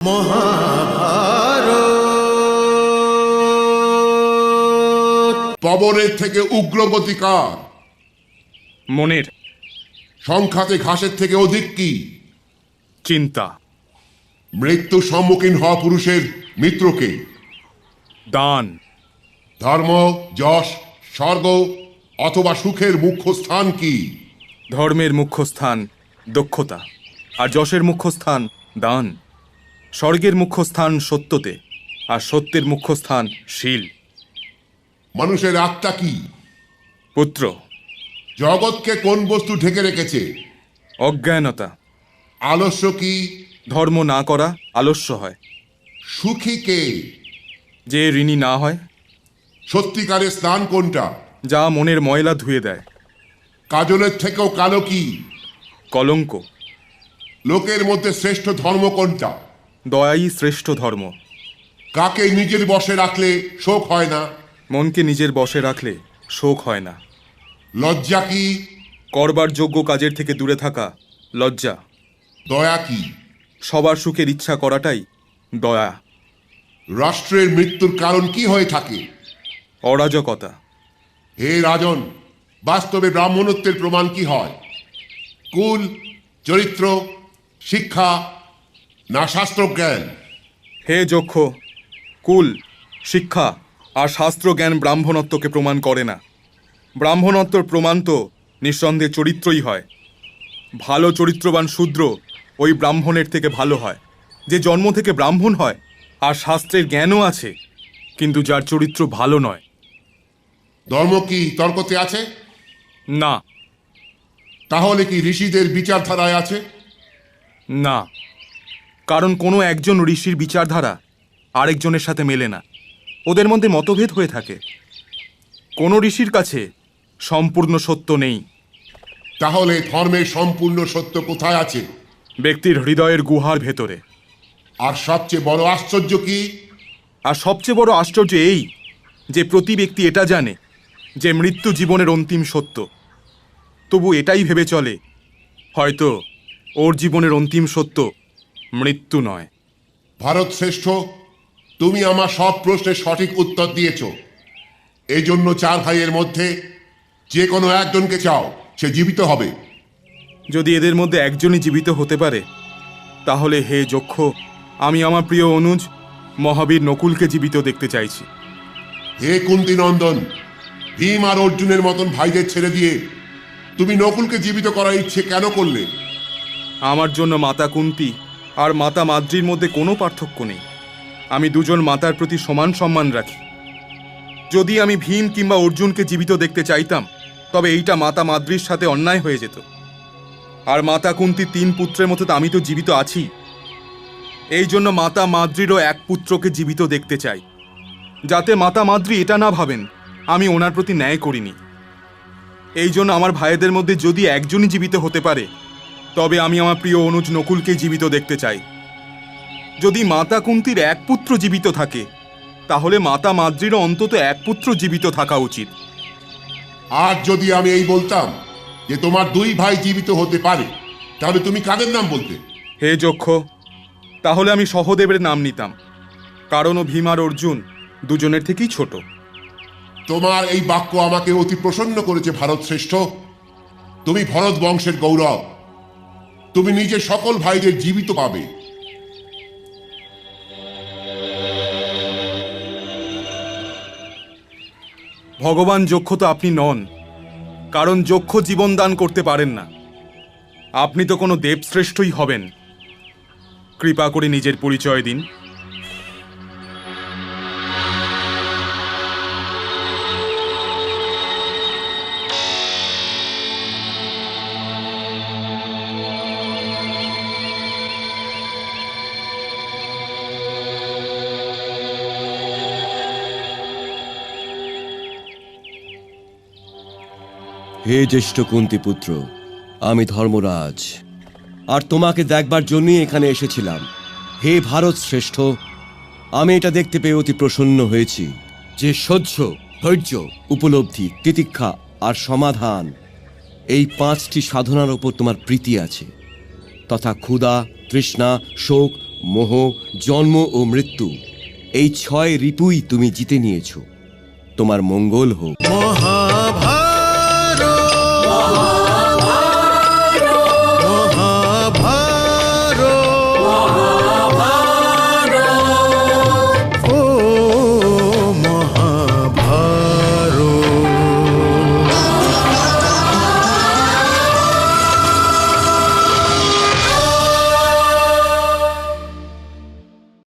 মহাভারত। পবনের থেকে উগ্রগতি কার? মনের। সংখ্যাতে ঘাসের থেকে অধিক কি? চিন্তা। মৃত্যু সম্মুখীন হওয়া পুরুষের মিত্রকে? দান। ধর্ম, যশ, স্বর্গ অথবা সুখের মুখ্য স্থান কি? ধর্মের মুখ্য স্থান দক্ষতা, আর যশের মুখ্য স্থান দান। স্বর্গের মুখ্য স্থান সত্যতে, আর সত্যের মুখ্য স্থান শীল। মানুষের আত্মা কি? পুত্র। জগৎকে কোন বস্তু ঢেকে রেখেছে? অজ্ঞানতা। আলস্য কি? ধর্ম না করা আলস্য হয়। সুখী কে? যে ঋণী না হয়। সত্যিকারের স্নান কোনটা? যা মনের ময়লা ধুয়ে দেয়। কাজলের থেকেও কালো কি? কলঙ্ক। লোকের মধ্যে শ্রেষ্ঠ ধর্ম কোনটা? দয়াই শ্রেষ্ঠ ধর্ম। কাকে নিজের বশে রাখলে শোক হয় না? মনকে নিজের বশে রাখলে শোক হয় না। লজ্জা কি? করবার যোগ্য কাজের থেকে দূরে থাকা লজ্জা। দয়া কি? সবার সুখের ইচ্ছা করাটাই দয়া। রাষ্ট্রের মৃত্যুর কারণ কি হয়ে থাকে? অরাজকতা। হে রাজন, বাস্তবে ব্রাহ্মণত্বের প্রমাণ কি হয়? কুল, চরিত্র, শিক্ষা না শাস্ত্রজ্ঞান? হে যক্ষ, কুল, শিক্ষা আর শাস্ত্রজ্ঞান ব্রাহ্মণত্বকে প্রমাণ করে না। ব্রাহ্মণত্বর প্রমাণ তো নিঃসন্দেহে চরিত্রই হয়। ভালো চরিত্রবান শূদ্র ওই ব্রাহ্মণের থেকে ভালো হয়, যে জন্ম থেকে ব্রাহ্মণ হয় আর শাস্ত্রের জ্ঞানও আছে, কিন্তু যার চরিত্র ভালো নয়। ধর্ম কি তর্কতে আছে? না। তাহলে কি ঋষিদের বিচারধারায় আছে? না, কারণ কোনো একজন ঋষির বিচারধারা আরেকজনের সাথে মেলে না। ওদের মধ্যে মতভেদ হয়ে থাকে। কোনো ঋষির কাছে সম্পূর্ণ সত্য নেই। তাহলে ধর্মের সম্পূর্ণ সত্য কোথায় আছে? ব্যক্তির হৃদয়ের গুহার ভেতরে। আর সবচেয়ে বড় আশ্চর্য কি? আর সবচেয়ে বড় আশ্চর্য এই যে প্রতি ব্যক্তি এটা জানে যে মৃত্যু জীবনের অন্তিম সত্য, তবু এটাই ভেবে চলে হয়তো ওর জীবনের অন্তিম সত্য মৃত্যু নয়। ভারত শ্রেষ্ঠ, তুমি আমার সব প্রশ্নের সঠিক উত্তর দিয়েছ। এই জন্য চার ভাইয়ের মধ্যে যে কোনো একজনকে চাও, সে জীবিত হবে। যদি এদের মধ্যে একজনই জীবিত হতে পারে, তাহলে হে যক্ষ, আমি আমার প্রিয় অনুজ মহাবীর নকুলকে জীবিত দেখতে চাইছি। হে কুন্তি নন্দন, ভীম আর অর্জুনের মতন ভাইদের ছেড়ে দিয়ে তুমি নকুলকে জীবিত করার ইচ্ছে কেন করলে? আমার জন্য মাতা কুন্তি আর মাতা মাদ্রির মধ্যে কোনো পার্থক্য নেই। আমি দুজন মাতার প্রতি সমান সম্মান রাখি। যদি আমি ভীম কিংবা অর্জুনকে জীবিত দেখতে চাইতাম, তবে এইটা মাতা মাদ্রির সাথে অন্যায় হয়ে যেত। আর মাতা কুন্তির 3 পুত্রের মতো আমি তো জীবিত আছি। এই জন্য মাতা মাদ্রিরও এক পুত্রকে জীবিত দেখতে চাই, যাতে মাতা মাদ্রি এটা না ভাবেন আমি ওনার প্রতি ন্যায় করিনি। এই জন্য আমার ভাইদের মধ্যে যদি একজনই জীবিত হতে পারে, তবে আমি আমার প্রিয় অনুজ নকুলকে জীবিত দেখতে চাই। যদি মাতা কুন্তির এক পুত্র জীবিত থাকে, তাহলে মাতা মাদ্রিরও অন্তত এক পুত্র জীবিত থাকা উচিত। আর যদি আমি এই বলতাম যে তোমার 2 ভাই জীবিত হতে পারে, তাহলে তুমি কাদের নাম বলতে? হে যক্ষ, তাহলে আমি সহদেবের নাম নিতাম, কারণ ও ভীম আর অর্জুন দুজনের থেকেই ছোট। তোমার এই বাক্য আমাকে অতি প্রসন্ন করেছে ভারত শ্রেষ্ঠ। তুমি ভরত বংশের গৌরব। তুমি নিজে সকল ভাইদের জীবিত পাবে। ভগবান যক্ষ তো আপনি নন, কারণ যক্ষ জীবন দান করতে পারেন না। আপনি তো কোনো দেবশ্রেষ্ঠই হবেন। কৃপা করে নিজের পরিচয় দিন। হে জ্যেষ্ঠ কুন্তিপুত্র, আমি ধর্মরাজ, আর তোমাকে দেখবার জন্যই এখানে এসেছিলাম। হে ভারত শ্রেষ্ঠ, আমি এটা দেখতে পেয়ে অতি প্রসন্ন হয়েছি যে সহ্য, ধৈর্য, উপলব্ধি, তিতিক্ষা আর সমাধান, এই 5টি সাধনার ওপর তোমার প্রীতি আছে, তথা ক্ষুধা, তৃষ্ণা, শোক মোহ, জন্ম ও মৃত্যু, এই 6 রিপুই তুমি জিতে নিয়েছো। তোমার মঙ্গল হোক। মহাভারত।